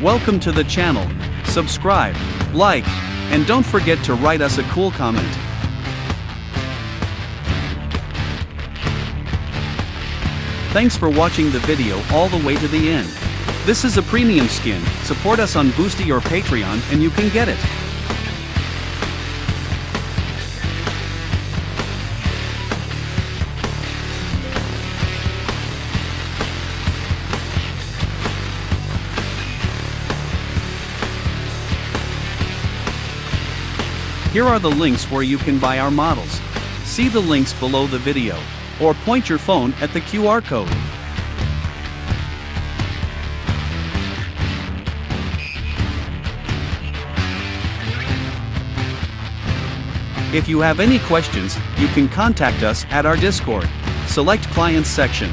Welcome to the channel. Subscribe, like, and don't forget to write us a cool comment. Thanks for watching the video all the way to the end. This is a premium skin. Support us on Boosty or Patreon and you can get it. Here are the links where you can buy our models. See the links below the video, or point your phone at the QR code. If you have any questions, you can contact us at our Discord. Select Clients section.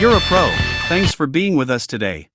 You're a pro. Thanks for being with us today.